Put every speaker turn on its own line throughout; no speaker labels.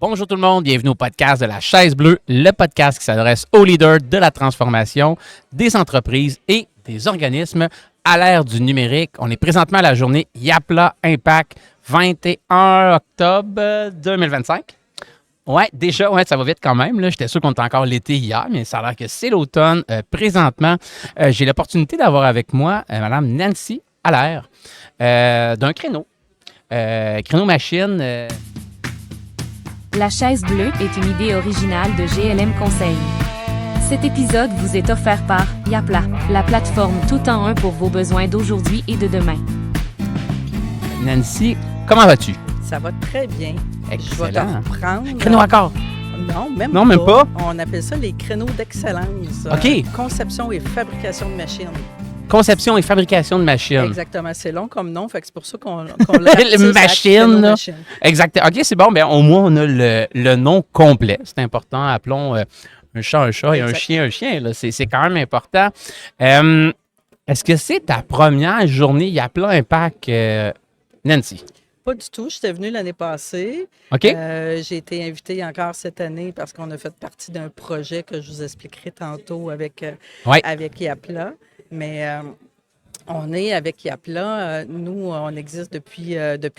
Bonjour tout le monde, bienvenue au podcast de la Chaise Bleue, le podcast qui s'adresse aux leaders de la transformation des entreprises et des organismes à l'ère du numérique. On est présentement à la journée Yapla Impact 21 octobre 2025. Ouais, déjà, ça va vite quand même. Là. J'étais sûr qu'on était encore l'été hier, mais ça a l'air que c'est l'automne. Présentement, j'ai l'opportunité d'avoir avec moi Mme Nancy Allaire d'un créneau. Créneau machine.
La chaise bleue est une idée originale de GLM Conseil. Cet épisode vous est offert par Yapla, la plateforme tout en un pour vos besoins d'aujourd'hui et de demain.
Nancy, comment vas-tu?
Ça va très bien.
Excellent.
Je vais te reprendre.
Créneau accord.
Non,
même pas.
On appelle ça les créneaux d'excellence.
OK.
Conception et fabrication de machines.
Conception et fabrication de machines.
Exactement. C'est long comme nom, fait que c'est pour ça qu'on l'a
machine. Exact. OK, c'est bon. Bien, au moins, on a le nom complet. C'est important. Appelons un chat et un chien. Là. C'est quand même important. Est-ce que c'est ta première journée Yapla Impact, Nancy?
Pas du tout. J'étais venue l'année passée.
OK.
J'ai été invitée encore cette année parce qu'on a fait partie d'un projet que je vous expliquerai tantôt avec Yapla. Mais on est avec Yapla. Nous, on existe depuis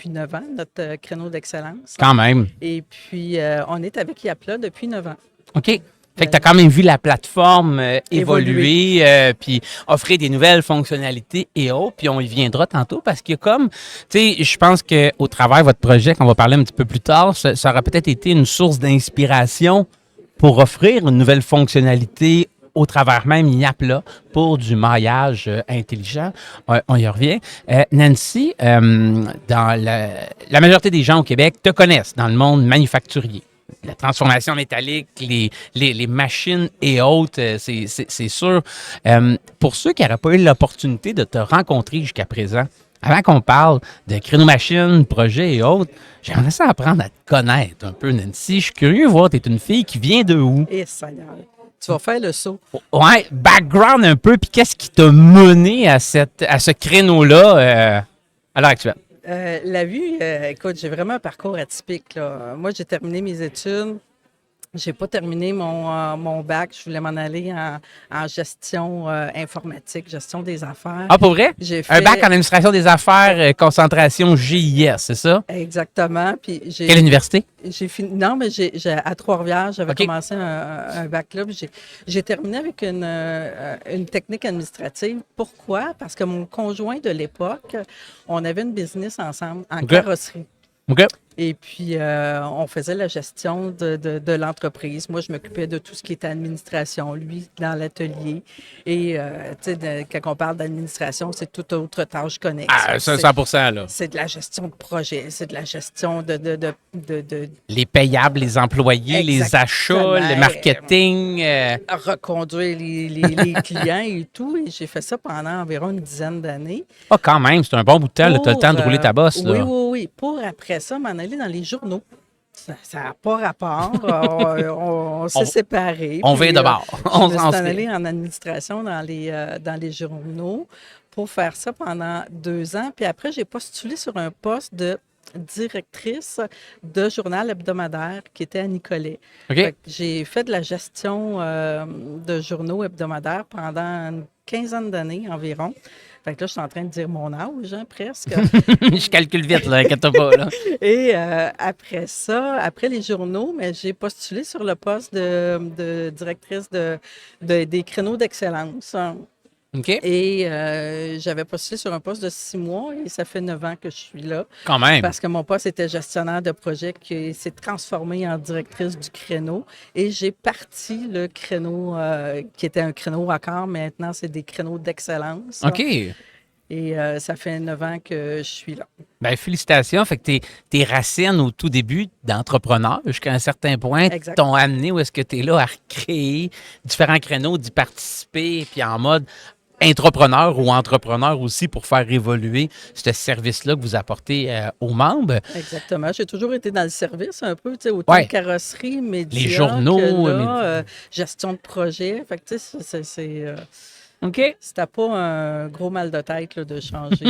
9 ans, notre créneau d'excellence.
Quand même.
Et puis, on est avec Yapla depuis 9 ans.
OK. Fait que tu as quand même vu la plateforme évoluer, puis offrir des nouvelles fonctionnalités et autres, puis on y viendra tantôt parce qu'il y a comme, tu sais, je pense qu'au travers de votre projet, qu'on va parler un petit peu plus tard, ça aura peut-être été une source d'inspiration pour offrir une nouvelle fonctionnalité au travers même Yapla pour du maillage intelligent. On y revient. Nancy, dans la majorité des gens au Québec te connaissent dans le monde manufacturier. La transformation métallique, les machines et autres, c'est sûr. Pour ceux qui n'auraient pas eu l'opportunité de te rencontrer jusqu'à présent, avant qu'on parle de créneau-machine, projet et autres, j'aimerais ça apprendre à te connaître un peu, Nancy. Je suis curieux de voir, tu es une fille qui vient de où?
Et Seigneur, tu vas faire le saut.
Ouais, background un peu, puis qu'est-ce qui t'a mené à ce créneau-là à l'heure actuelle?
La vie, écoute, j'ai vraiment un parcours atypique, là. Moi, j'ai terminé mes études. J'ai pas terminé mon bac. Je voulais m'en aller en gestion informatique, gestion des affaires.
Ah, pour vrai?
J'ai
Un bac en administration des affaires, concentration GIS, c'est ça?
Exactement. Puis
Quelle université?
J'ai fini. Non, mais à Trois-Rivières, j'avais
OK.
commencé un bac là. Puis j'ai terminé avec une technique administrative. Pourquoi? Parce que mon conjoint de l'époque, on avait une business ensemble en carrosserie.
OK.
Et puis, on faisait la gestion de l'entreprise. Moi, je m'occupais de tout ce qui était administration, lui, dans l'atelier. Et, tu sais, quand on parle d'administration, c'est toute autre tâche connexe.
Ah, 100%, là.
C'est de la gestion de projet, c'est de la gestion de
Les payables, les employés, les achats, le marketing.
reconduire les clients et tout. Et j'ai fait ça pendant environ une dizaine d'années.
Ah, quand même, c'est un bon bout de temps. Tu as le temps de rouler ta bosse, là.
Oui. Pour après ça, m'en aller dans les journaux. Ça n'a pas rapport. on s'est séparés.
On vient de bord.
Je me suis allée en administration dans les journaux pour faire ça pendant 2 ans. Puis après, j'ai postulé sur un poste de directrice de journal hebdomadaire qui était à Nicolet.
OK.
J'ai fait de la gestion de journaux hebdomadaires pendant une quinzaine d'années environ. Fait que là, je suis en train de dire mon âge, hein, presque.
Je calcule vite, là, inquiète pas, là.
Et après ça, après les journaux, mais j'ai postulé sur le poste de directrice des créneaux d'excellence.
OK.
Et j'avais postulé sur un poste de 6 mois et ça fait 9 ans que je suis là.
Quand même.
Parce que mon poste était gestionnaire de projet qui s'est transformé en directrice du créneau. Et j'ai parti le créneau qui était un créneau accord. Maintenant, c'est des créneaux d'excellence.
OK.
Et ça fait 9 ans que je suis là.
Bien, félicitations. Fait que tes racines au tout début d'entrepreneur, jusqu'à un certain point, t'ont amené où est-ce que tu es là à recréer différents créneaux, d'y participer, puis en mode intrapreneur ou entrepreneur aussi pour faire évoluer ce service-là que vous apportez aux membres.
Exactement. J'ai toujours été dans le service un peu, tu sais, autant carrosserie, médias,
les journaux,
que là, gestion de projet. Fait que tu sais, c'est
OK.
C'était pas un gros mal de tête là, de changer.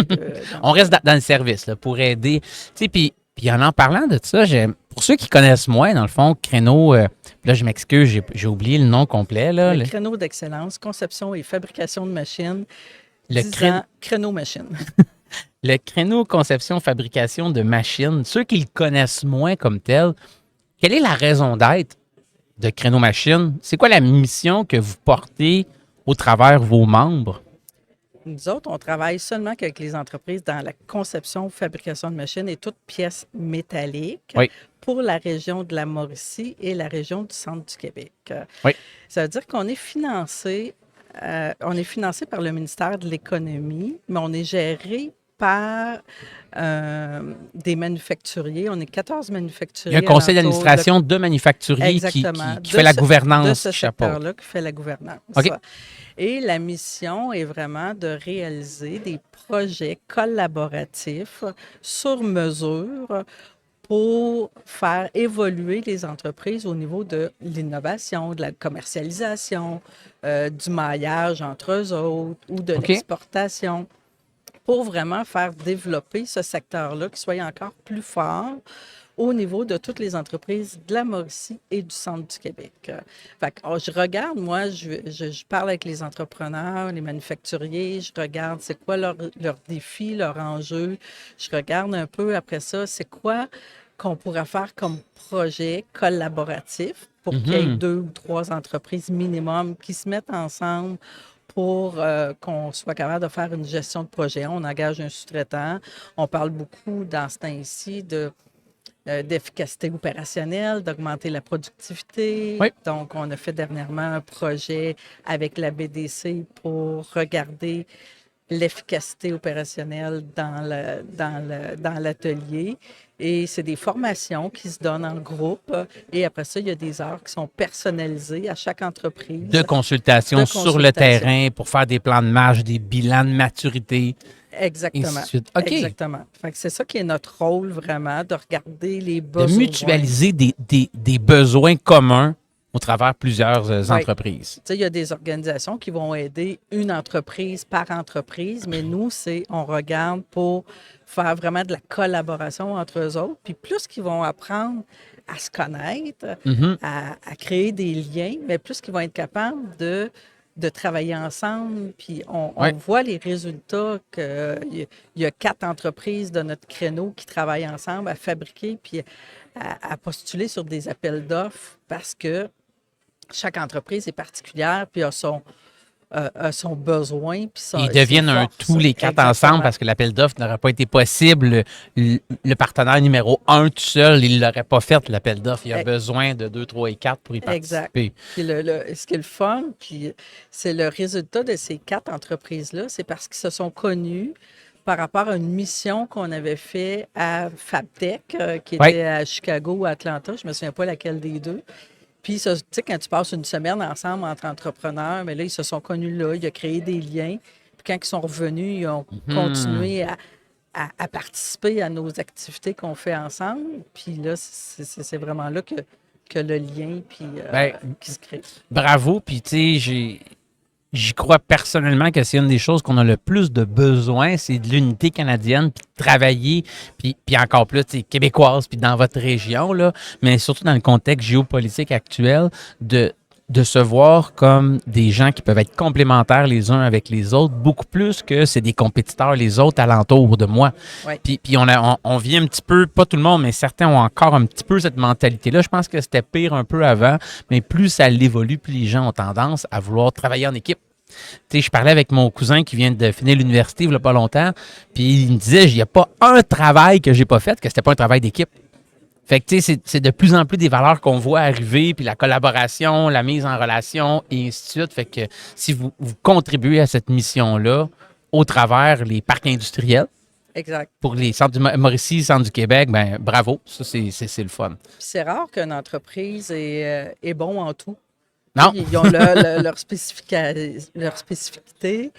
On reste dans le service là, pour aider. Tu sais, puis Puis en parlant de ça, pour ceux qui connaissent moins, dans le fond, Créneau, là je m'excuse, j'ai oublié le nom complet. Là,
le Créneau d'excellence, conception et fabrication de machines, Créneau Machine.
Le Créneau conception fabrication de machines, ceux qui le connaissent moins comme tel, quelle est la raison d'être de Créneau Machine? C'est quoi la mission que vous portez au travers vos membres?
Nous autres, on travaille seulement avec les entreprises dans la conception, fabrication de machines et toutes pièces métalliques pour la région de la Mauricie et la région du centre du Québec. Ça veut dire qu'on est financé, par le ministère de l'Économie, mais on est géré par des manufacturiers. On est 14 manufacturiers.
Il y a un conseil d'administration de manufacturiers qui fait la gouvernance.
De ce secteur-là qui fait la gouvernance. Okay. Et la mission est vraiment de réaliser des projets collaboratifs sur mesure pour faire évoluer les entreprises au niveau de l'innovation, de la commercialisation, du maillage entre eux autres ou de l'exportation, pour vraiment faire développer ce secteur-là qui soit encore plus fort au niveau de toutes les entreprises de la Mauricie et du centre du Québec. Fait que, je regarde, moi, je parle avec les entrepreneurs, les manufacturiers, je regarde c'est quoi leurs défis, leurs enjeux. Je regarde un peu après ça, c'est quoi qu'on pourrait faire comme projet collaboratif pour qu'il y ait 2 ou 3 entreprises minimum qui se mettent ensemble pour qu'on soit capable de faire une gestion de projet. On engage un sous-traitant. On parle beaucoup dans ce temps-ci d'efficacité opérationnelle, d'augmenter la productivité.
Oui.
Donc, on a fait dernièrement un projet avec la BDC pour regarder l'efficacité opérationnelle dans l'atelier. Et c'est des formations qui se donnent en groupe. Et après ça, il y a des heures qui sont personnalisées à chaque entreprise.
De consultation sur le terrain pour faire des plans de marge, des bilans de maturité.
Exactement.
Okay.
Exactement. Fait que c'est ça qui est notre rôle vraiment, de regarder les besoins.
De mutualiser des besoins communs au travers plusieurs entreprises.
Tu sais, il y a des organisations qui vont aider une entreprise par entreprise, mais nous, on regarde pour faire vraiment de la collaboration entre eux autres. Puis plus qu'ils vont apprendre à se connaître, à créer des liens, mais plus qu'ils vont être capables de travailler ensemble, puis on voit les résultats qu'il y a 4 entreprises de notre créneau qui travaillent ensemble à fabriquer puis à postuler sur des appels d'offres parce que chaque entreprise est particulière puis a son besoin. Puis
ils deviennent un tout, les 4 ensemble, parce que l'appel d'offres n'aurait pas été possible. Le partenaire numéro 1 tout seul, il ne l'aurait pas fait, l'appel d'offres. Il a besoin de 2, 3 et 4 pour y participer.
Exact. Puis ce qui est le fun, puis c'est le résultat de ces 4 entreprises-là, c'est parce qu'ils se sont connus par rapport à une mission qu'on avait fait à Fabtech, qui était à Chicago ou à Atlanta. Je ne me souviens pas laquelle des deux. Puis, tu sais, quand tu passes une semaine ensemble entre entrepreneurs, mais là, ils se sont connus là, il a créé des liens. Puis, quand ils sont revenus, ils ont continué à participer à nos activités qu'on fait ensemble. Puis là, c'est vraiment là que le lien qui se crée.
Bravo. Puis, tu sais, j'y crois personnellement que c'est une des choses qu'on a le plus de besoin, c'est de l'unité canadienne, puis de travailler, puis encore plus québécoise, puis dans votre région, là, mais surtout dans le contexte géopolitique actuel, de se voir comme des gens qui peuvent être complémentaires les uns avec les autres, beaucoup plus que c'est des compétiteurs les autres alentour de moi.
Ouais.
Puis on vit un petit peu, pas tout le monde, mais certains ont encore un petit peu cette mentalité-là. Je pense que c'était pire un peu avant, mais plus ça l'évolue, plus les gens ont tendance à vouloir travailler en équipe. Tu sais, je parlais avec mon cousin qui vient de finir l'université il n'y a pas longtemps, puis il me disait, il n'y a pas un travail que j'ai pas fait que c'était pas un travail d'équipe. Fait que, tu sais, c'est de plus en plus des valeurs qu'on voit arriver, puis la collaboration, la mise en relation, et ainsi de suite. Fait que si vous contribuez à cette mission-là au travers les parcs industriels,
exact,
pour les centres du Mauricie, centre du Québec, ben bravo, ça, c'est le fun.
C'est rare qu'une entreprise est bon en tout.
Non.
Ils ont leur spécificité.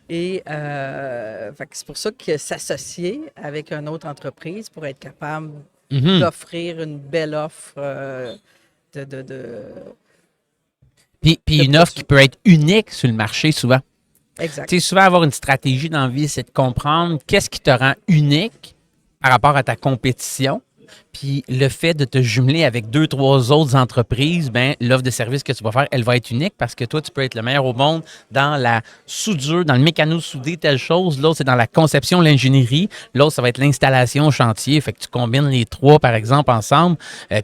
Et c'est pour ça que s'associer avec une autre entreprise pour être capable d'offrir une belle offre
Puis une offre qui peut être unique sur le marché souvent.
Exact.
Tu sais, souvent avoir une stratégie dans la vie, c'est de comprendre qu'est-ce qui te rend unique par rapport à ta compétition. puis le fait de te jumeler avec 2-3 autres entreprises, ben l'offre de service que tu vas faire, elle va être unique parce que toi, tu peux être le meilleur au monde dans la soudure, dans le mécano-soudé, telle chose. L'autre, c'est dans la conception, l'ingénierie. L'autre, ça va être l'installation au chantier. Fait que tu combines les trois, par exemple, ensemble,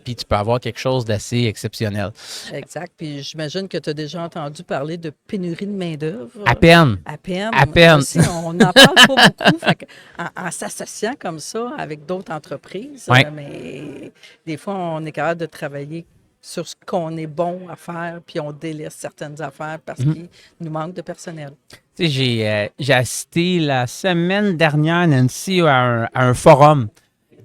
puis tu peux avoir quelque chose d'assez exceptionnel.
Exact. Puis j'imagine que tu as déjà entendu parler de pénurie de main-d'œuvre.
À peine.
À peine.
À peine.
Aussi, on n'en parle pas beaucoup. Fait en s'associant comme ça avec d'autres entreprises,
ouais.
Mais des fois, on est capable de travailler sur ce qu'on est bon à faire, puis on délaisse certaines affaires parce qu'il nous manque de personnel.
Tu sais, j'ai assisté la semaine dernière, Nancy, à un forum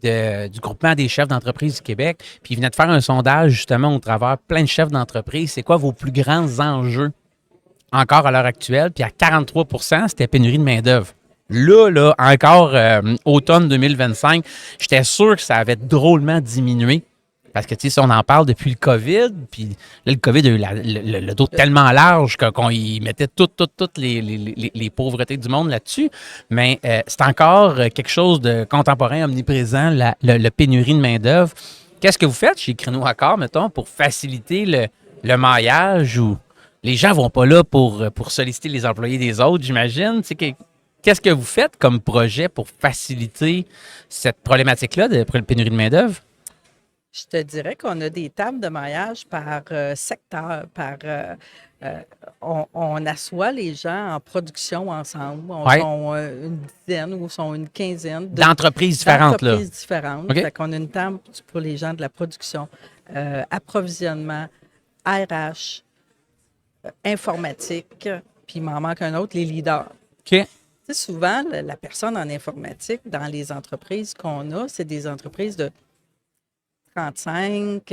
du groupement des chefs d'entreprise du Québec, puis ils venaient de faire un sondage justement au travers plein de chefs d'entreprise. C'est quoi vos plus grands enjeux encore à l'heure actuelle? Puis à 43 %, c'était pénurie de main-d'œuvre. Là, encore automne 2025, j'étais sûr que ça avait drôlement diminué. Parce que, tu sais, si on en parle depuis le COVID, puis là, le COVID a eu le dos tellement large qu'on y mettait toutes les pauvretés du monde là-dessus. Mais c'est encore quelque chose de contemporain, omniprésent, la pénurie de main-d'œuvre. Qu'est-ce que vous faites chez Créneau Accord, mettons, pour faciliter le maillage où les gens ne vont pas là pour solliciter les employés des autres, j'imagine? Tu sais, qu'est-ce que vous faites comme projet pour faciliter cette problématique-là de pénurie de main-d'œuvre?
Je te dirais qu'on a des tables de maillage par secteur, on assoit les gens en production ensemble. On sont une dizaine ou sont une quinzaine
d'entreprises différentes.
D'entreprises différentes. Okay. Fait qu'on a une table pour les gens de la production, approvisionnement, RH, informatique, puis il m'en manque un autre, les leaders.
OK.
Tu sais, souvent, la personne en informatique, dans les entreprises qu'on a, c'est des entreprises de 35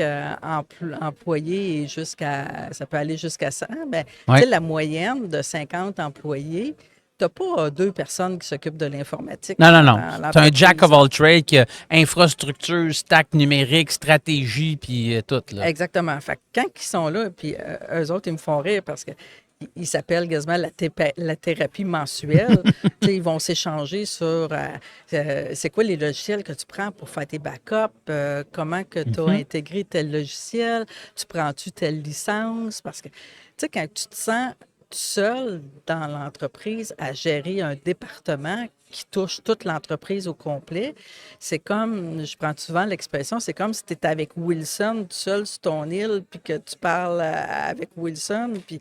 employés et ça peut aller jusqu'à 100. Ben, tu sais, la moyenne de 50 employés, tu n'as pas 2 personnes qui s'occupent de l'informatique.
Non. C'est un jack of all trades qui a infrastructure, stack numérique, stratégie, puis tout. Là.
Exactement. Fait que quand ils sont là, puis eux autres, ils me font rire parce que ils s'appellent quasiment la thérapie mensuelle. Ils vont s'échanger sur c'est quoi les logiciels que tu prends pour faire tes backups, comment que tu as intégré tel logiciel, tu prends-tu telle licence? Parce que, tu sais, quand tu te sens seul dans l'entreprise à gérer un département qui touche toute l'entreprise au complet, c'est comme, je prends souvent l'expression, c'est comme si tu étais avec Wilson, tout seul sur ton île, puis que tu parles avec Wilson, puis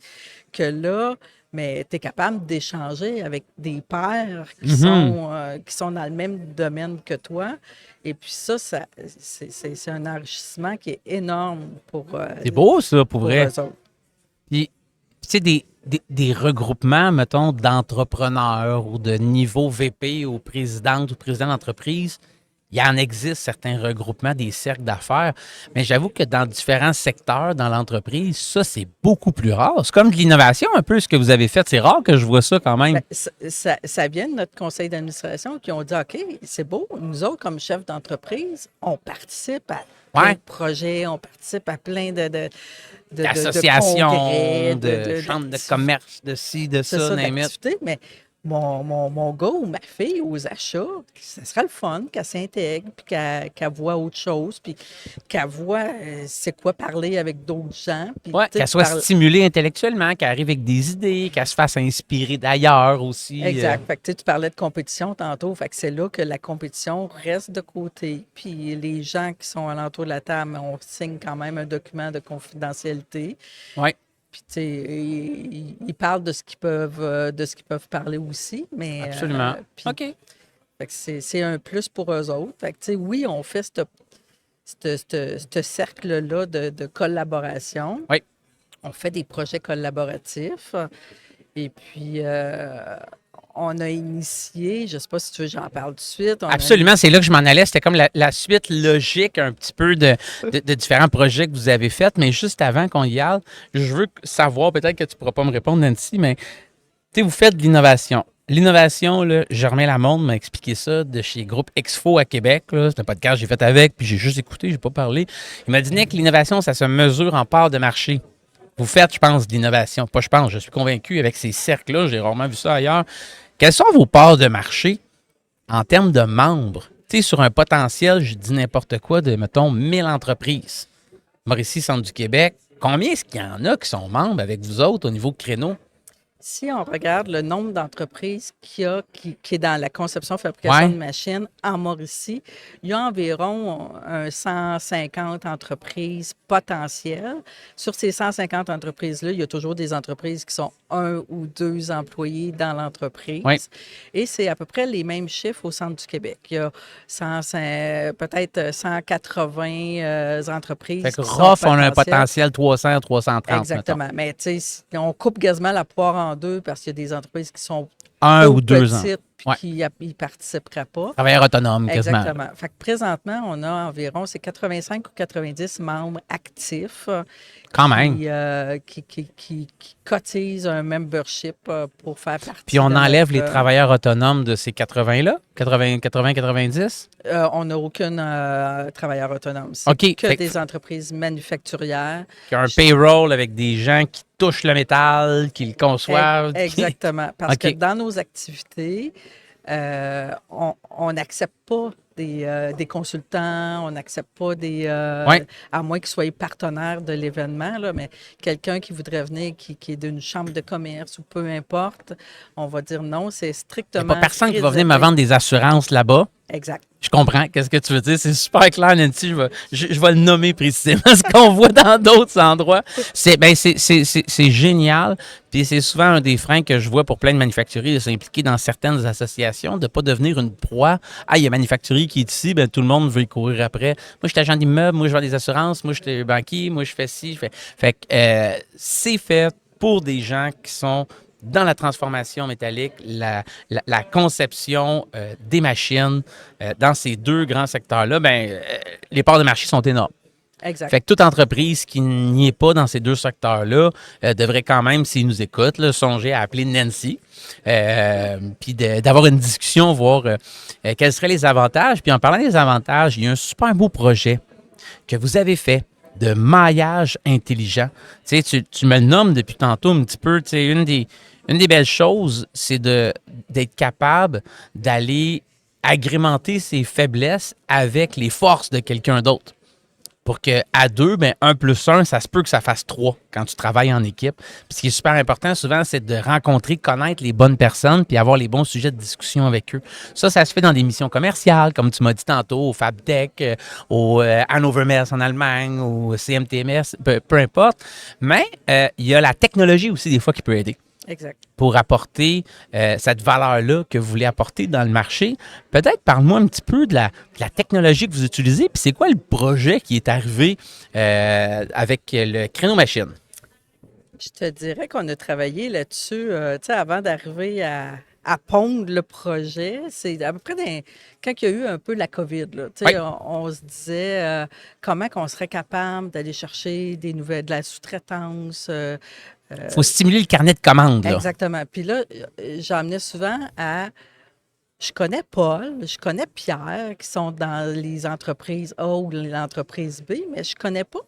que là, mais tu es capable d'échanger avec des pairs qui sont dans le même domaine que toi. Et puis ça c'est un enrichissement qui est énorme pour
c'est beau, ça, pour vrai.
Eux autres.
Puis, tu sais, des regroupements, mettons, d'entrepreneurs ou de niveau VP ou présidente ou président d'entreprise, il en existe certains regroupements, des cercles d'affaires, mais j'avoue que dans différents secteurs dans l'entreprise, ça, c'est beaucoup plus rare. C'est comme de l'innovation un peu, ce que vous avez fait. C'est rare que je vois ça quand même.
Ben, ça vient de notre conseil d'administration qui ont dit, OK, c'est beau, nous autres, comme chefs d'entreprise, on participe à plein de projets, on participe à plein
d'associations, de chambres de commerce, de ci, de ça,
mais mon gars ou ma fille aux achats, ça sera le fun qu'elle s'intègre, puis qu'elle voit autre chose, puis qu'elle voit c'est quoi parler avec d'autres gens.
Qu'elle soit stimulée intellectuellement, qu'elle arrive avec des idées, qu'elle se fasse inspirer d'ailleurs aussi.
Exact. Fait que tu parlais de compétition tantôt, fait que c'est là que la compétition reste de côté, puis les gens qui sont alentour de la table, on signe quand même un document de confidentialité.
Oui.
Puis, tu sais, ils parlent de ce qu'ils peuvent parler aussi, mais...
Absolument.
OK. Fait que c'est un plus pour eux autres. Fait que, tu sais, oui, on fait ce cercle-là de collaboration.
Oui.
On fait des projets collaboratifs. Et puis, on a initié, je ne sais pas si tu veux que j'en parle tout de suite.
Absolument, c'est là que je m'en allais. C'était comme la suite logique un petit peu de différents projets que vous avez faits. Mais juste avant qu'on y aille, je veux savoir, peut-être que tu ne pourras pas me répondre, Nancy, mais vous faites de l'innovation. L'innovation, là, Germain Lamonde m'a expliqué ça de chez Groupe Exfo à Québec. C'est un podcast que j'ai fait avec, puis j'ai juste écouté, je n'ai pas parlé. Il m'a dit, Nick, l'innovation, ça se mesure en part de marché. Vous faites, je pense, de l'innovation. Pas je pense, je suis convaincu avec ces cercles-là, j'ai rarement vu ça ailleurs. Quelles sont vos parts de marché en termes de membres? Tu sais, sur un potentiel, je dis n'importe quoi, de, mettons, 1000 entreprises. Mauricie, Centre du Québec, combien est-ce qu'il y en a qui sont membres avec vous autres au niveau créneau?
Si on regarde le nombre d'entreprises qu'il y a qui est dans la conception fabrication de machines en Mauricie, il y a environ 150 entreprises potentielles. Sur ces 150 entreprises-là, il y a toujours des entreprises qui sont 1 ou 2 employés dans l'entreprise.
Oui.
Et c'est à peu près les mêmes chiffres au centre du Québec. Il y a peut-être 180 entreprises.
Fait que
qui sont
ROF, on a un
potentielles.
potentiel 300, 330.
Exactement.
Mettons.
Mais tu sais, on coupe quasiment la poire en deux parce qu'il y a des entreprises qui sont
1 ou 2 ans.
petites puis qui ne participeraient pas.
Travailleurs autonomes, quasiment.
Exactement. Fait que présentement, on a environ 85 ou 90 membres actifs
Quand même.
qui cotisent un membership pour faire partie.
Puis on
de
enlève
notre,
les travailleurs autonomes de ces 80-là? 80-90?
On n'a aucun travailleur autonome. C'est
OK.
que des entreprises manufacturières.
Il y a un payroll avec des gens qui touchent le métal, qui le conçoivent.
Exactement. Parce
OK.
que dans nos activités, on n'accepte pas des consultants, on n'accepte pas à moins qu'ils soient partenaires de l'événement, là, mais quelqu'un qui voudrait venir, qui est d'une chambre de commerce ou peu importe, on va dire non, c'est
Il n'y
strictement...
a pas personne qui va venir
réservé.
me vendre des assurances là-bas.
Exact.
Je comprends. Qu'est-ce que tu veux dire? C'est super clair, Nancy. Je vais le nommer précisément, ce qu'on voit dans d'autres endroits. C'est génial. Puis c'est souvent un des freins que je vois pour plein de manufacturiers de s'impliquer dans certaines associations, de ne pas devenir une proie. Ah, il y a manufacturier qui est ici, ben tout le monde veut y courir après. Moi, je suis agent d'immeuble, moi, je vends des assurances, moi, je suis banquier, moi, je fais ci, je fais... Fait que c'est fait pour des gens qui sont dans la transformation métallique, la conception des machines dans ces deux grands secteurs-là, les parts de marché sont énormes.
Exact.
Fait que toute entreprise qui n'y est pas dans ces deux secteurs-là devrait quand même, s'ils nous écoutent, là, songer à appeler Nancy, puis d'avoir une discussion, voir quels seraient les avantages. Puis en parlant des avantages, il y a un super beau projet que vous avez fait de maillage intelligent. Tu sais, tu me le nommes depuis tantôt un petit peu. Tu sais, une des belles choses, c'est d'être capable d'aller agrémenter ses faiblesses avec les forces de quelqu'un d'autre. Pour qu'à 2, 1 plus 1, ça se peut que ça fasse 3 quand tu travailles en équipe. Puis ce qui est super important souvent, c'est de rencontrer, connaître les bonnes personnes puis avoir les bons sujets de discussion avec eux. Ça se fait dans des missions commerciales, comme tu m'as dit tantôt, au FabTech, au Hannover Messe en Allemagne, au CMTMS, peu importe. Mais il y a la technologie aussi des fois qui peut aider.
Exact.
Pour apporter cette valeur-là que vous voulez apporter dans le marché. Peut-être parle-moi un petit peu de la technologie que vous utilisez, puis c'est quoi le projet qui est arrivé avec le créneau machine?
Je te dirais qu'on a travaillé là-dessus, tu sais, avant d'arriver à pondre le projet. C'est à peu près quand il y a eu un peu la COVID, là, tu sais, on se disait comment qu'on serait capable d'aller chercher des nouvelles, de la sous-traitance.
Il faut stimuler le carnet de commandes. Là.
Exactement. Puis là, j'emmenais souvent je connais Paul, je connais Pierre, qui sont dans les entreprises A ou l'entreprise B, mais je connais pas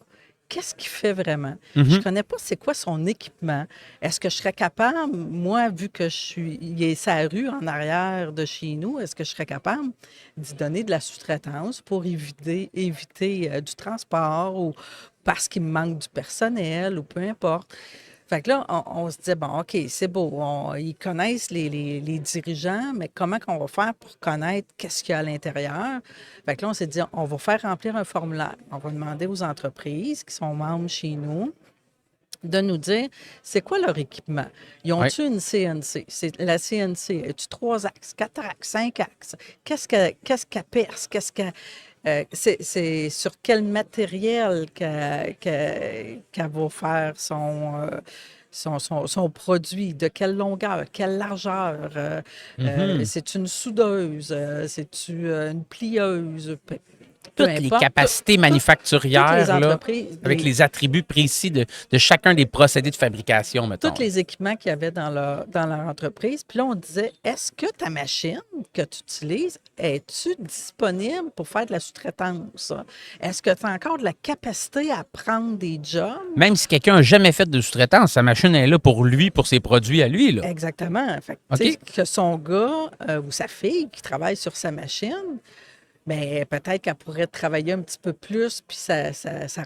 qu'est-ce qu'il fait vraiment. Je connais pas c'est quoi son équipement. Est-ce que je serais capable, moi, vu que il est sa rue en arrière de chez nous, est-ce que je serais capable d'y donner de la sous-traitance pour éviter du transport ou parce qu'il me manque du personnel ou peu importe. Fait que là, on se disait, bon, OK, c'est beau, ils connaissent les dirigeants, mais comment qu'on va faire pour connaître qu'est-ce qu'il y a à l'intérieur? Fait que là, on s'est dit, on va faire remplir un formulaire. On va demander aux entreprises qui sont membres chez nous de nous dire, c'est quoi leur équipement? Ils ont-tu une CNC? La CNC, as-tu 3 axes, 4 axes, 5 axes? Qu'est-ce qu'elle perce? C'est sur quel matériel qu'elle va faire son produit, de quelle longueur, quelle largeur, c'est une soudeuse, c'est-tu une plieuse, peu
toutes les
importe.
capacités manufacturières,
Toutes les
là,
entreprises,
avec les attributs précis de chacun des procédés de fabrication, mettons.
tous les équipements qu'il y avait dans leur entreprise. Puis là, on disait, est-ce que ta machine que tu utilises, es-tu disponible pour faire de la sous-traitance? Est-ce que tu as encore de la capacité à prendre des jobs?
Même si quelqu'un n'a jamais fait de sous-traitance, sa machine est là pour lui, pour ses produits à lui. Là.
Exactement. Fait que,
OK.
tu sais, que son gars ou sa fille qui travaille sur sa machine mais peut-être qu'elle pourrait travailler un petit peu plus, puis ça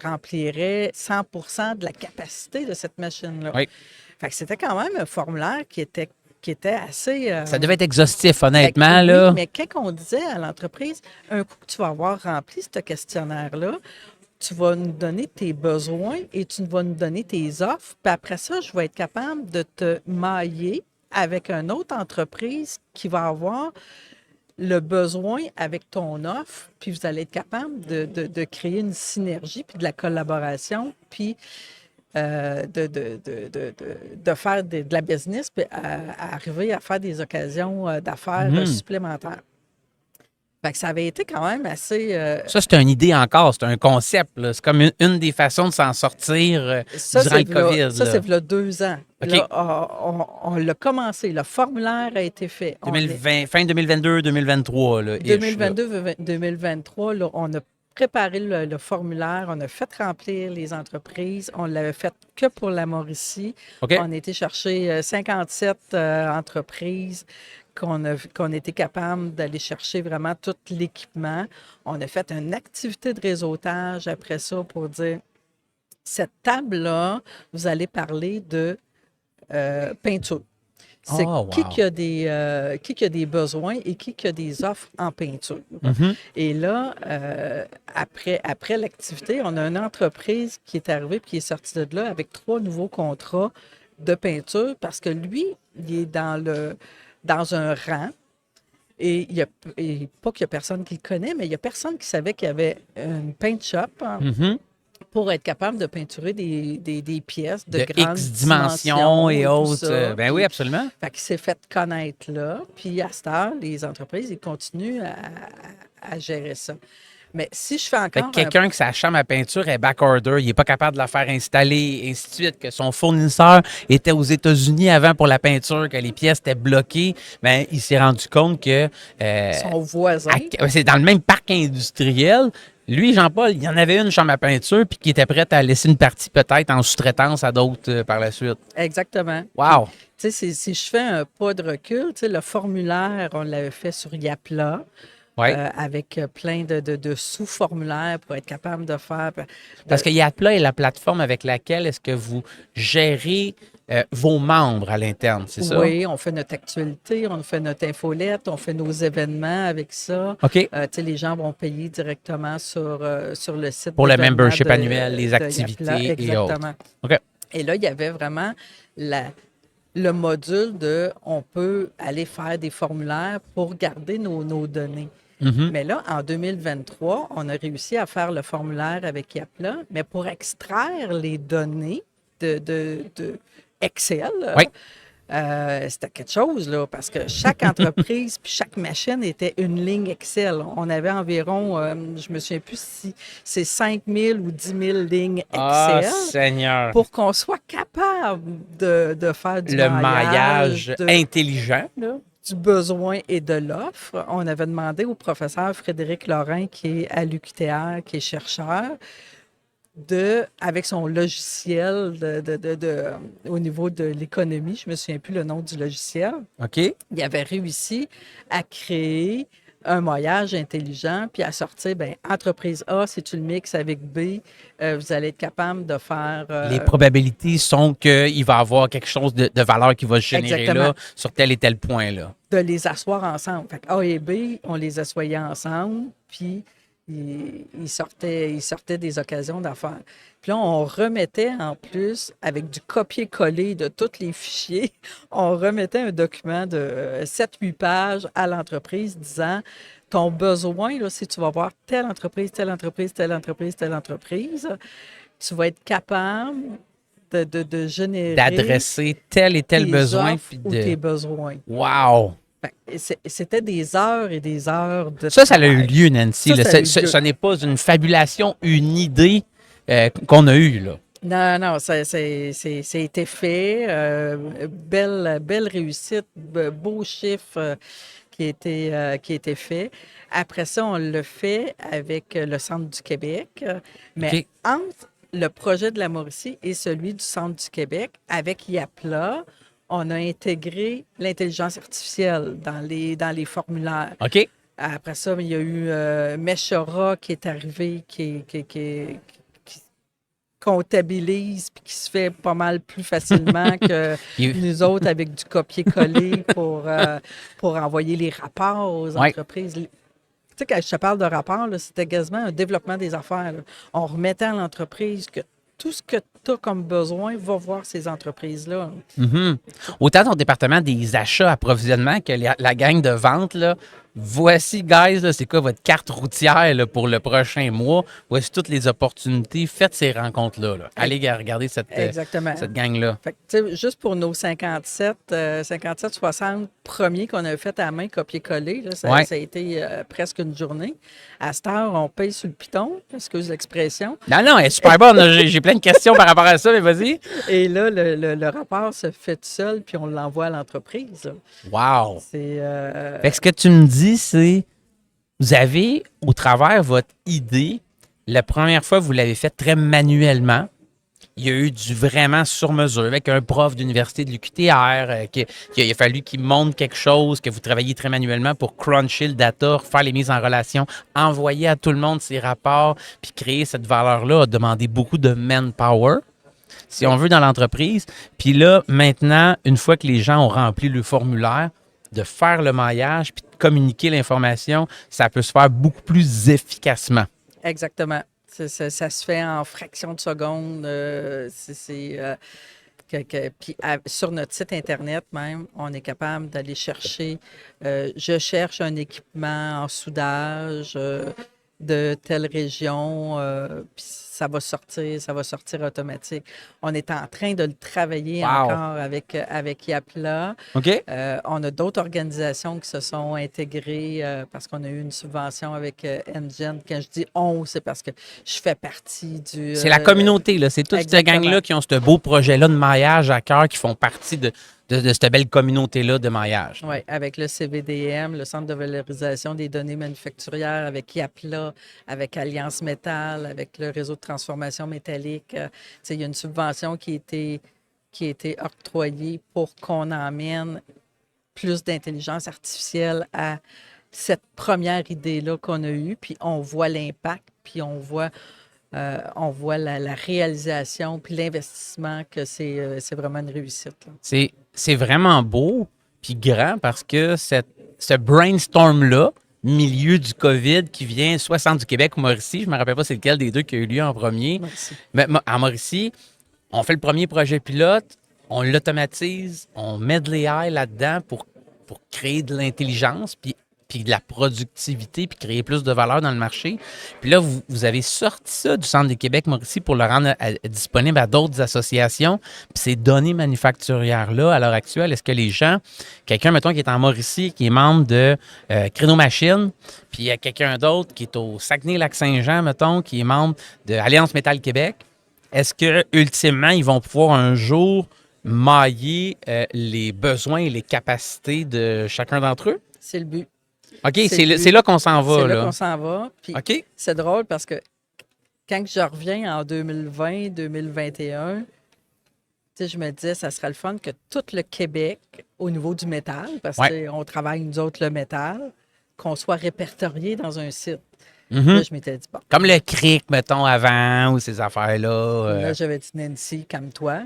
remplirait 100% de la capacité de cette machine-là.
Oui.
Fait que c'était quand même un formulaire qui était assez...
Ça devait être exhaustif, honnêtement,
oui,
là.
mais quand on disait à l'entreprise, un coup que tu vas avoir rempli ce questionnaire-là, tu vas nous donner tes besoins et tu vas nous donner tes offres. Puis après ça, je vais être capable de te mailler avec une autre entreprise qui va avoir le besoin avec ton offre, puis vous allez être capable de créer une synergie, puis de la collaboration, puis de faire de la business, puis à arriver à faire des occasions d'affaires supplémentaires. Fait que ça avait été quand même assez...
Ça, c'est une idée encore, c'est un concept. Là. C'est comme une des façons de s'en sortir durant le COVID.
Ça, c'est il y a 2 ans.
Okay.
Là, on l'a commencé. Le formulaire a été fait.
Fin 2022-2023. Là,
2022-2023, là, on a préparé le formulaire, on a fait remplir les entreprises. On l'avait fait que pour la Mauricie.
Okay.
On a été chercher 57 entreprises qu'on était capable d'aller chercher vraiment tout l'équipement. On a fait une activité de réseautage après ça pour dire, cette table-là, vous allez parler de peinture. C'est qui a des besoins et qui a des offres en peinture.
Mm-hmm.
Et là, après l'activité, on a une entreprise qui est arrivée et qui est sortie de là avec 3 nouveaux contrats de peinture parce que lui, il est dans un rang. Et pas qu'il y a personne qui le connaît, mais il y a personne qui savait qu'il y avait une paint shop pour être capable de peinturer des pièces de grandes
X dimensions et autres. Ben oui, absolument.
Fait qu'il s'est fait connaître là. Puis à cette heure, les entreprises, ils continuent à gérer ça. Mais si je fais encore...
Quelqu'un que sa chambre à peinture est backorder, il n'est pas capable de la faire installer, et ainsi de suite, que son fournisseur était aux États-Unis avant pour la peinture, que les pièces étaient bloquées, bien, il s'est rendu compte que...
son voisin...
c'est dans le même parc industriel. Lui, Jean-Paul, il y en avait une chambre à peinture puis qui était prête à laisser une partie peut-être en sous-traitance à d'autres par la suite.
Exactement.
Wow!
Tu sais, si je fais un pas de recul, tu sais, le formulaire, on l'avait fait sur Yapla.
Ouais.
Avec plein de sous-formulaires pour être capable de faire...
Parce que Yapla est la plateforme avec laquelle est-ce que vous gérez vos membres à l'interne, c'est ça?
Oui, on fait notre actualité, on fait notre infolette, on fait nos événements avec ça.
OK.
Tu sais, les gens vont payer directement sur le site.
Pour le membership annuel, les activités et autres.
Exactement.
OK.
Et là, il y avait vraiment le module de on peut aller faire des formulaires pour garder nos données.
Mm-hmm.
Mais là, en 2023, on a réussi à faire le formulaire avec Yapla, mais pour extraire les données de Excel,
oui.
C'était quelque chose, là, parce que chaque entreprise puis chaque machine était une ligne Excel. On avait environ, je me souviens plus si c'est 5 000 ou 10 000 lignes Excel.
Seigneur!
Pour qu'on soit capable de faire du
maillage intelligent, là.
Du besoin et de l'offre. On avait demandé au professeur Frédéric Lorrain, qui est à l'UQTR, qui est chercheur, avec son logiciel au niveau de l'économie, je ne me souviens plus le nom du logiciel.
OK.
Il avait réussi à créer un maillage intelligent, puis à sortir, entreprise A, si tu le mixes avec B, vous allez être capable de faire...
Les probabilités sont qu'il va y avoir quelque chose de valeur qui va se générer
exactement.
Là, sur tel et tel point. Là.
De les asseoir ensemble. Fait que A et B, on les assoyait ensemble, puis ils sortaient des occasions d'affaires. Puis là, on remettait en plus, avec du copier-coller de tous les fichiers, on remettait un document de 7-8 pages à l'entreprise disant ton besoin, là, si tu vas voir telle entreprise, telle entreprise, telle entreprise, telle entreprise, tu vas être capable de générer...
D'adresser tel et tel besoin.
Puis ou tes besoins.
Wow!
C'était des heures et des heures de
Ça a eu lieu, Nancy. Ce n'est pas une fabulation, une idée qu'on a eue, là.
Non, ça a été fait. Belle réussite, beau chiffre qui a été fait. Après ça, on l'a fait avec le Centre du Québec. Mais entre le projet de la Mauricie et celui du Centre du Québec, avec Yapla, on a intégré l'intelligence artificielle dans les formulaires.
OK.
Après ça, il y a eu Meshora qui est arrivé, qui comptabilise puis qui se fait pas mal plus facilement que nous autres avec du copier-coller pour envoyer les rapports aux entreprises. Tu sais, quand je te parle de rapport, là, c'était quasiment un développement des affaires. Là. On remettait à l'entreprise que tout ce que tu as comme besoin va voir ces entreprises-là.
Mm-hmm. Autant ton département des achats, approvisionnement que la gang de vente, là, voici, guys, là, c'est quoi votre carte routière là, pour le prochain mois? Voici toutes les opportunités. Faites ces rencontres-là. Là. Allez regarder cette gang-là.
Fait que, juste pour nos 57-60 premiers qu'on a fait à la main, copier-coller, là, ça a été presque une journée. À cette heure, on paye sur le piton, excuse l'expression.
Non, elle est super bonne. J'ai plein de questions par rapport à ça, mais vas-y.
Et là, le rapport se fait tout seul, puis on l'envoie à l'entreprise.
Wow!
Fait
que ce que tu me dis, c'est vous avez, au travers votre idée, la première fois, vous l'avez fait très manuellement. Il y a eu du vraiment sur mesure avec un prof d'université de l'UQTR qu'il a fallu qu'il montre quelque chose, que vous travaillez très manuellement pour cruncher le data, faire les mises en relation, envoyer à tout le monde ces rapports, puis créer cette valeur-là a demandé beaucoup de manpower, si on veut, dans l'entreprise. Puis là, maintenant, une fois que les gens ont rempli le formulaire, de faire le maillage puis de communiquer l'information, ça peut se faire beaucoup plus efficacement.
Exactement. Ça se fait en fraction de seconde. Puis sur notre site Internet même, on est capable d'aller chercher. Je cherche un équipement en soudage de telle région, puis ça va sortir automatique. On est en train de le travailler encore avec Yapla.
OK.
On a d'autres organisations qui se sont intégrées parce qu'on a eu une subvention avec Engen. Quand je dis on, c'est parce que je fais partie du...
c'est la communauté, là. C'est toute cette gang-là qui ont ce beau projet-là de maillage à cœur, qui font partie de cette belle communauté-là de maillage.
Oui, avec le CVDM, le Centre de valorisation des données manufacturières, avec Yapla, avec Alliance Métal, avec le réseau de transformation métallique. Il y a une subvention qui a été octroyée pour qu'on emmène plus d'intelligence artificielle à cette première idée-là qu'on a eue, puis on voit l'impact, puis on voit la réalisation puis l'investissement que c'est vraiment une réussite. Là.
C'est vraiment beau puis grand parce que ce brainstorm-là, milieu du COVID, qui vient soit centre du Québec ou Mauricie, je ne me rappelle pas c'est lequel des deux qui a eu lieu en premier. Mais à Mauricie, on fait le premier projet pilote, on l'automatise, on met de l'AI là-dedans pour créer de l'intelligence, puis de la productivité, puis créer plus de valeur dans le marché. Puis là, vous avez sorti ça du Centre du Québec Mauricie pour le rendre disponible à d'autres associations. Puis ces données manufacturières-là, à l'heure actuelle, est-ce que les gens, quelqu'un, mettons, qui est en Mauricie, qui est membre de Créneau Machine, puis il y a quelqu'un d'autre qui est au Saguenay-Lac-Saint-Jean, mettons, qui est membre de Alliance Métal Québec, est-ce que ultimement, ils vont pouvoir un jour mailler les besoins et les capacités de chacun d'entre eux?
C'est le but.
OK, c'est là qu'on s'en va.
C'est là qu'on s'en va. Puis c'est drôle parce que quand je reviens en 2020, 2021, je me disais, ça serait le fun que tout le Québec, au niveau du métal, parce qu'on travaille nous autres le métal, qu'on soit répertorié dans un site. Là, je m'étais dit, bon.
Comme le CRIC, mettons, avant, ou ces affaires-là.
Là, j'avais dit, Nancy, calme-toi.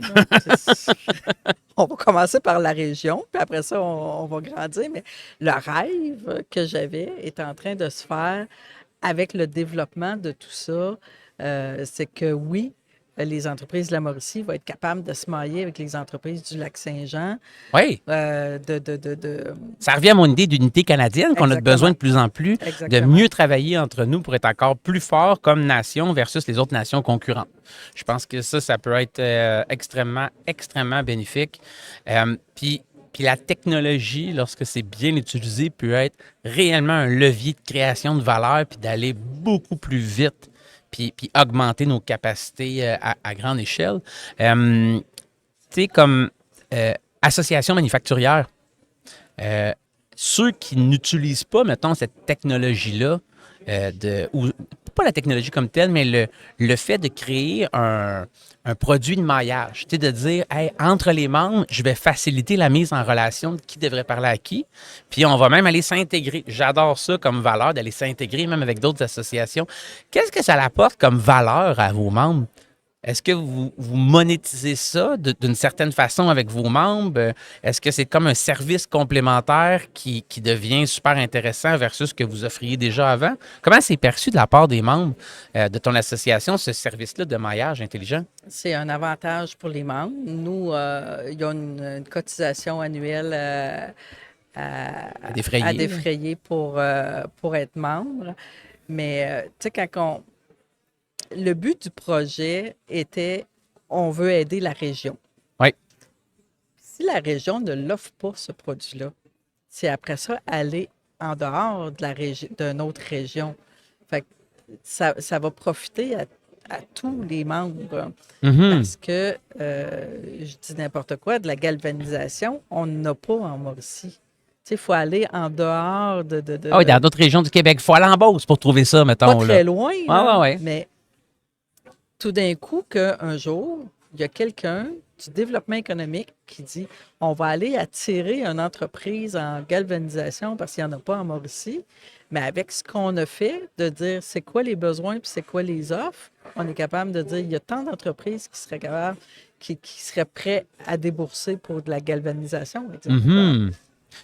On va commencer par la région, puis après ça, on va grandir. Mais le rêve que j'avais est en train de se faire avec le développement de tout ça. C'est que oui, les entreprises de la Mauricie vont être capables de se mailler avec les entreprises du Lac-Saint-Jean.
Oui. Ça revient à mon idée d'unité canadienne qu'on a besoin de plus en plus, de mieux travailler entre nous pour être encore plus forts comme nation versus les autres nations concurrentes. Je pense que ça peut être extrêmement, extrêmement bénéfique. Puis la technologie, lorsque c'est bien utilisé, peut être réellement un levier de création de valeur puis d'aller beaucoup plus vite. Puis augmenter nos capacités à grande échelle. Tu sais, comme association manufacturière, ceux qui n'utilisent pas, mettons, cette technologie-là, ou pas la technologie comme telle, mais le fait de créer un produit de maillage. Tu sais, de dire, hey, entre les membres, je vais faciliter la mise en relation de qui devrait parler à qui. Puis on va même aller s'intégrer. J'adore ça comme valeur, d'aller s'intégrer même avec d'autres associations. Qu'est-ce que ça apporte comme valeur à vos membres? Est-ce que vous monétisez ça d'une certaine façon avec vos membres? Est-ce que c'est comme un service complémentaire qui devient super intéressant versus ce que vous offriez déjà avant? Comment c'est perçu de la part des membres de ton association, ce service-là de maillage intelligent?
C'est un avantage pour les membres. Nous, il y a une cotisation annuelle à défrayer pour être membre. Mais, tu sais, le but du projet était, on veut aider la région.
Oui.
Si la région ne l'offre pas, ce produit-là, c'est après ça aller en dehors d'une autre région. Fait que ça va profiter à tous les membres.
Mm-hmm.
Parce que, je dis n'importe quoi, de la galvanisation, on n'en a pas en Mauricie. Il faut aller en dehors de...
Ah oui, dans d'autres régions du Québec. Il faut aller en Beauce pour trouver ça, mettons.
Pas très loin,
ouais.
Mais tout d'un coup, qu'un jour, il y a quelqu'un du développement économique qui dit on va aller attirer une entreprise en galvanisation parce qu'il n'y en a pas en Mauricie. Mais avec ce qu'on a fait, de dire c'est quoi les besoins puis c'est quoi les offres, on est capable de dire il y a tant d'entreprises qui seraient capables, qui seraient prêts à débourser pour de la galvanisation.
Mm-hmm.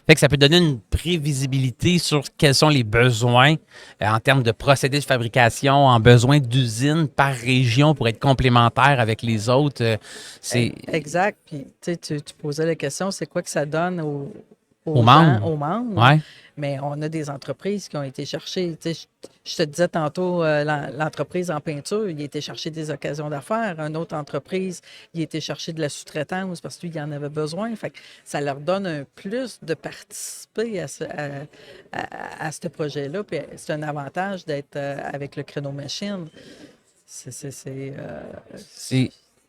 Fait que ça peut donner une prévisibilité sur quels sont les besoins en termes de procédés de fabrication, en besoin d'usines par région pour être complémentaires avec les autres.
Exact. Puis tu posais la question, c'est quoi que ça donne aux membres?
Ouais.
Mais on a des entreprises qui ont été chercher. Je te disais tantôt, l'entreprise en peinture, il a été chercher des occasions d'affaires. Une autre entreprise, il a été chercher de la sous-traitance parce qu'il en avait besoin. Fait que ça leur donne un plus de participer à ce projet-là. Puis c'est un avantage d'être avec le Créneau Machine.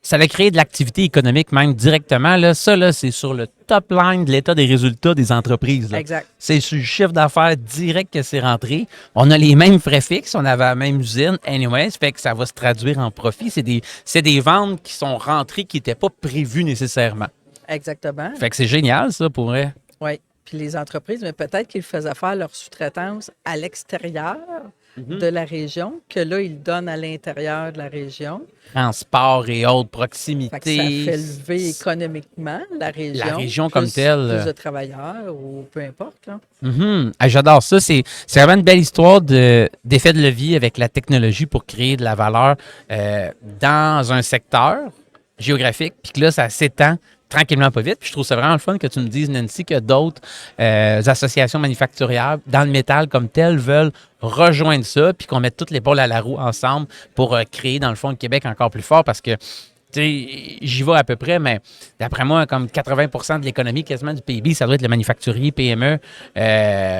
Ça va créer de l'activité économique même directement. Là. Ça, là, c'est sur le top line de l'état des résultats des entreprises. Là.
Exact.
C'est sur le chiffre d'affaires direct que c'est rentré. On a les mêmes frais fixes, on avait la même usine. Anyway, ça fait que ça va se traduire en profit. C'est des ventes qui sont rentrées qui n'étaient pas prévues nécessairement.
Exactement.
Fait que c'est génial, ça, pour eux.
Oui. Puis les entreprises, mais peut-être qu'ils faisaient faire leur sous-traitance à l'extérieur de la région, que là, ils donnent à l'intérieur de la région.
Transport et autres, proximité.
Fait que ça fait lever économiquement la région.
La région comme telle.
Plus de travailleurs ou peu importe. Là.
Mm-hmm. Ah, j'adore ça. C'est vraiment une belle histoire d'effet de levier avec la technologie pour créer de la valeur dans un secteur géographique, puis que là, ça s'étend tranquillement pas vite. Puis je trouve ça vraiment le fun que tu me dises, Nancy, que d'autres associations manufacturières dans le métal comme tel veulent rejoindre ça, puis qu'on mette toutes les l'épaule à la roue ensemble pour créer, dans le fond, le Québec encore plus fort parce que, tu sais, j'y vais à peu près, mais d'après moi, comme 80% de l'économie quasiment du PIB, ça doit être le manufacturier PME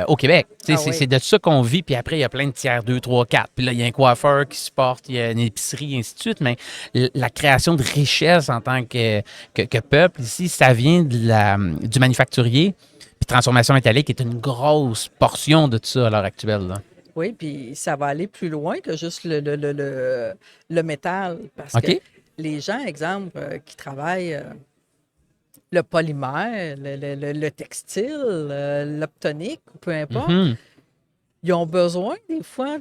au Québec. C'est de ça qu'on vit, puis après, il y a plein de tiers 2, 3, 4. Puis là, il y a un coiffeur qui supporte, il y a une épicerie, et ainsi de suite, mais la création de richesse en tant que peuple, ici, ça vient du manufacturier, puis transformation métallique est une grosse portion de tout ça à l'heure actuelle, là.
Oui, puis ça va aller plus loin que juste le métal, parce que les gens, exemple, qui travaillent le polymère, le textile, l'optonique, peu importe, ils ont besoin des fois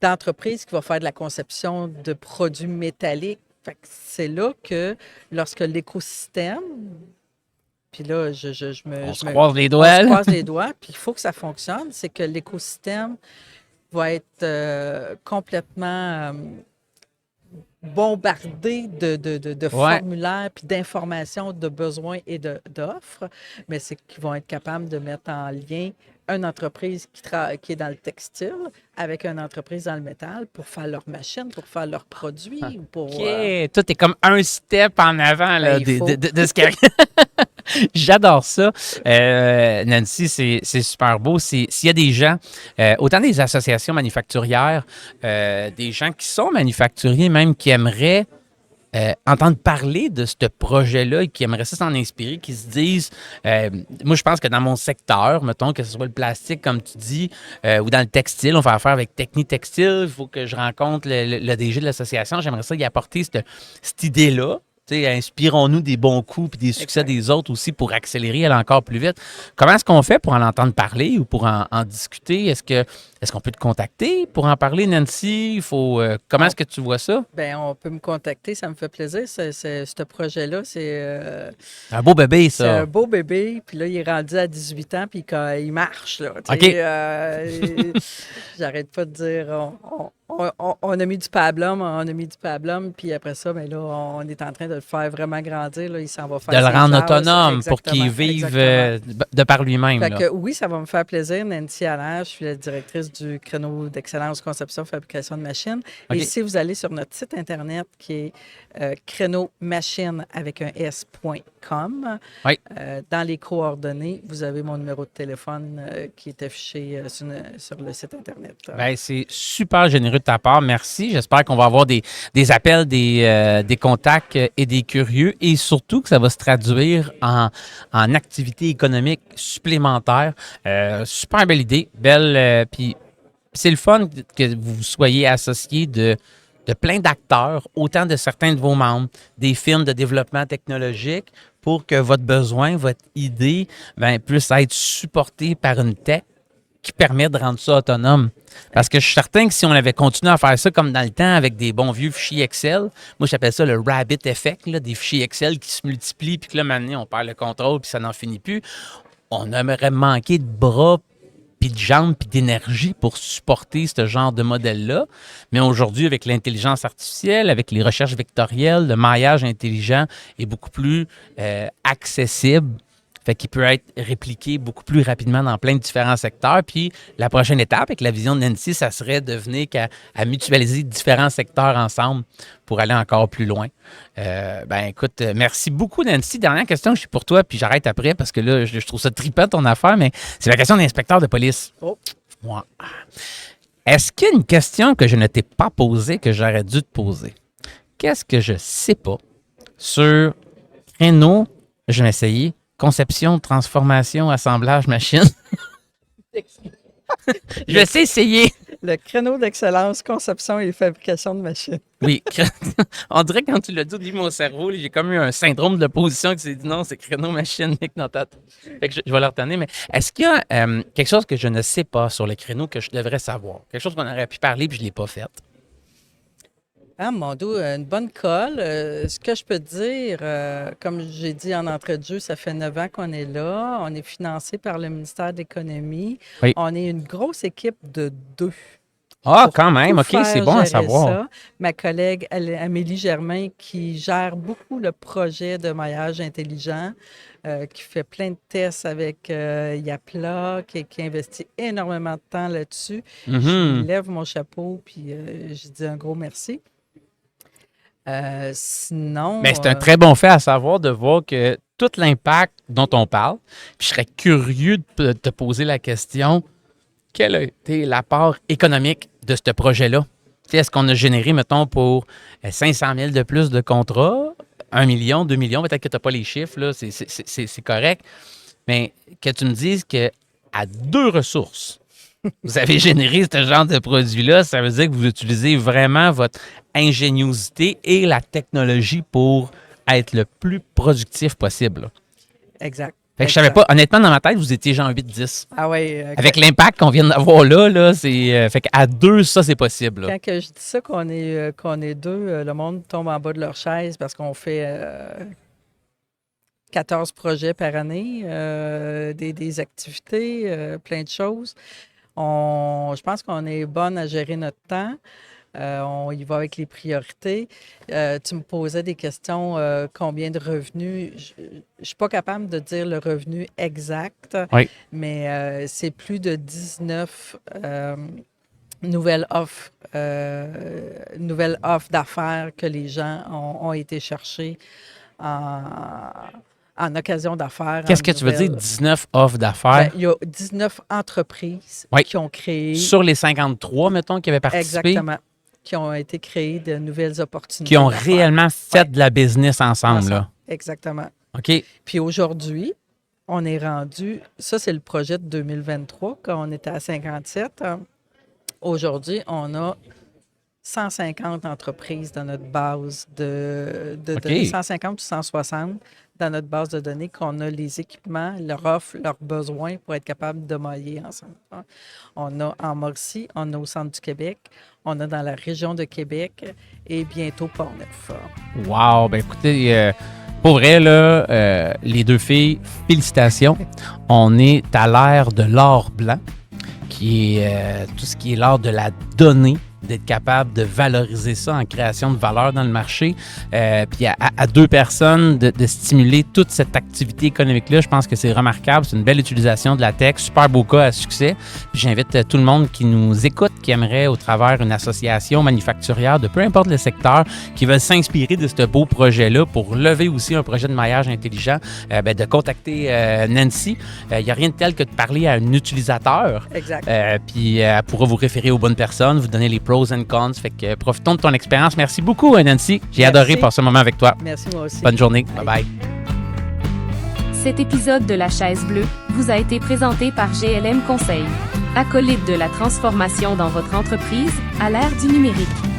d'entreprises qui vont faire de la conception de produits métalliques. Fait que c'est là que lorsque l'écosystème, puis là, on
se croise les doigts.
On se croise les doigts, puis il faut que ça fonctionne, c'est que l'écosystème va être complètement bombardé de formulaires puis d'informations, de besoins et d'offres, mais c'est qu'ils vont être capables de mettre en lien une entreprise qui est dans le textile avec une entreprise dans le métal pour faire leurs machines, pour faire leurs produits. Tout
est comme un step en avant là, de ce qu'il y a. J'adore ça. Nancy, c'est super beau. S'il y a des gens, autant des associations manufacturières, des gens qui sont manufacturiers même, qui aimeraient entendre parler de ce projet-là et qui aimeraient ça s'en inspirer, qui se disent, moi, je pense que dans mon secteur, mettons, que ce soit le plastique, comme tu dis, ou dans le textile, on fait affaire avec Techni Textile, il faut que je rencontre le DG de l'association. J'aimerais ça y apporter cette idée-là. Inspirons-nous des bons coups et des succès des autres aussi pour accélérer, aller encore plus vite. Comment est-ce qu'on fait pour en entendre parler ou pour en discuter? Est-ce qu'on peut te contacter pour en parler, Nancy? Comment est-ce que tu vois ça?
Bien, on peut me contacter, ça me fait plaisir. Ce projet-là, c'est
un beau bébé, ça.
C'est un beau bébé, puis là, il est rendu à 18 ans, puis il marche, là.
OK.
J'arrête pas de dire... On a mis du pablum, puis après ça, bien là, on est en train de le faire vraiment grandir. Là, il s'en va faire
de le rendre
classes,
autonome pour qu'il vive de par lui-même.
Fait que, oui, ça va me faire plaisir. Nancy Allaire, je suis la directrice du créneau d'excellence conception fabrication de machines. Okay. Et si vous allez sur notre site Internet qui est créneaumachine avec un s.com,
oui.
Dans les coordonnées, vous avez mon numéro de téléphone qui est affiché sur le site Internet.
Bien, c'est super généreux de ta part. Merci. J'espère qu'on va avoir des appels, des contacts et des curieux et surtout que ça va se traduire en activité économique supplémentaire. Super belle idée. Belle. Puis c'est le fun que vous soyez associés de plein d'acteurs, autant de certains de vos membres, des firmes de développement technologique pour que votre besoin, votre idée puisse être supportée par une tech qui permet de rendre ça autonome. Parce que je suis certain que si on avait continué à faire ça comme dans le temps avec des bons vieux fichiers Excel, moi j'appelle ça le rabbit effect, là, des fichiers Excel qui se multiplient puis que là maintenant on perd le contrôle puis ça n'en finit plus. On aurait manqué de bras puis de jambes, puis d'énergie pour supporter ce genre de modèle-là. Mais aujourd'hui, avec l'intelligence artificielle, avec les recherches vectorielles, le maillage intelligent est beaucoup plus accessible. Fait qu'il peut être répliqué beaucoup plus rapidement dans plein de différents secteurs. Puis la prochaine étape, avec la vision de Nancy, ça serait de venir à mutualiser différents secteurs ensemble pour aller encore plus loin. Écoute, merci beaucoup, Nancy. Dernière question, je suis pour toi, puis j'arrête après parce que là, je trouve ça trippant ton affaire, mais c'est la question d'inspecteur de police.
Oh.
Moi. Est-ce qu'il y a une question que je ne t'ai pas posée que j'aurais dû te poser? Qu'est-ce que je ne sais pas sur créneau? Je vais essayer. Conception, transformation, assemblage, machine. Je sais essayer.
Le créneau d'excellence, conception et fabrication de machines.
Oui. On dirait que quand tu l'as dit au niveau de mon cerveau, j'ai comme eu un syndrome de l'opposition qui s'est dit non, c'est créneau machine dans ta tête. Fait que je vais le retenir. Mais est-ce qu'il y a quelque chose que je ne sais pas sur le créneau que je devrais savoir? Quelque chose qu'on aurait pu parler puis je ne l'ai pas fait?
Ah, mon Dieu, une bonne colle. Ce que je peux te dire, comme j'ai dit en entrée de jeu, ça fait 9 ans qu'on est là. On est financé par le ministère de l'Économie.
Oui.
On est une grosse équipe de 2.
Ah, quand même. OK, c'est bon à savoir.
Ça. Ma collègue Amélie Germain, qui gère beaucoup le projet de maillage intelligent, qui fait plein de tests avec Yapla, qui investit énormément de temps là-dessus.
Mm-hmm.
Je lève mon chapeau, puis je dis un gros merci. Sinon...
Mais c'est un très bon fait à savoir de voir que tout l'impact dont on parle, puis je serais curieux de te poser la question, quel a été l'apport économique de ce projet-là? Est-ce qu'on a généré, mettons, pour 500 000 de plus de contrats, 1 million, 2 millions, peut-être que tu n'as pas les chiffres, là, c'est correct, mais que tu me dises qu'à 2 ressources, vous avez généré ce genre de produit-là, ça veut dire que vous utilisez vraiment votre ingéniosité et la technologie pour être le plus productif possible. Là.
Exact.
Fait que je savais pas, honnêtement, dans ma tête, vous étiez genre 8-10.
Ah oui.
Avec l'impact qu'on vient d'avoir là c'est. Fait qu'à 2, ça, c'est possible. Là.
Quand que je dis ça, qu'on est 2, le monde tombe en bas de leur chaise parce qu'on fait 14 projets par année, des activités, plein de choses. Je pense qu'on est bonne à gérer notre temps. On y va avec les priorités. Tu me posais des questions, combien de revenus? Je ne suis pas capable de dire le revenu exact,
oui.
Mais c'est plus de 19 nouvelles offres d'affaires que les gens ont été chercher en occasion d'affaires.
Qu'est-ce que tu veux dire, 19 offres d'affaires?
Il y a 19 entreprises qui ont créé...
Sur les 53, mettons, qui avaient participé?
Exactement. qui ont été créées de nouvelles opportunités.
Qui ont réellement fait de la business ensemble, là.
Exactement.
OK.
Puis aujourd'hui, on est rendu, ça c'est le projet de 2023, quand on était à 57. Aujourd'hui, on a 150 entreprises dans notre base de données, 150 ou 160 dans notre base de données, qu'on a les équipements, leur offre, leurs besoins pour être capable de mailler ensemble. On a en Mauricie, on a au centre du Québec, on a dans la région de Québec et bientôt Port-Neuf.
Wow! Ben écoutez, pour vrai, là, les deux filles, félicitations. On est à l'ère de l'or blanc, qui est tout ce qui est l'art de la donnée, d'être capable de valoriser ça en création de valeur dans le marché. Puis à deux personnes, de stimuler toute cette activité économique-là, je pense que c'est remarquable. C'est une belle utilisation de la tech, super beau cas à succès. Puis j'invite tout le monde qui nous écoute, qui aimerait au travers une association manufacturière de peu importe le secteur, qui veulent s'inspirer de ce beau projet-là pour lever aussi un projet de maillage intelligent, de contacter Nancy. Il n'y a rien de tel que de parler à un utilisateur.
Exact.
Puis elle pourra vous référer aux bonnes personnes, vous donner les pros and cons. Fait que profitons de ton expérience. Merci beaucoup, Nancy. J'ai adoré passer un moment avec toi.
Merci, moi aussi.
Bonne journée. Bye-bye.
Cet épisode de La Chaise Bleue vous a été présenté par GLM Conseil. Acolyte de la transformation dans votre entreprise à l'ère du numérique.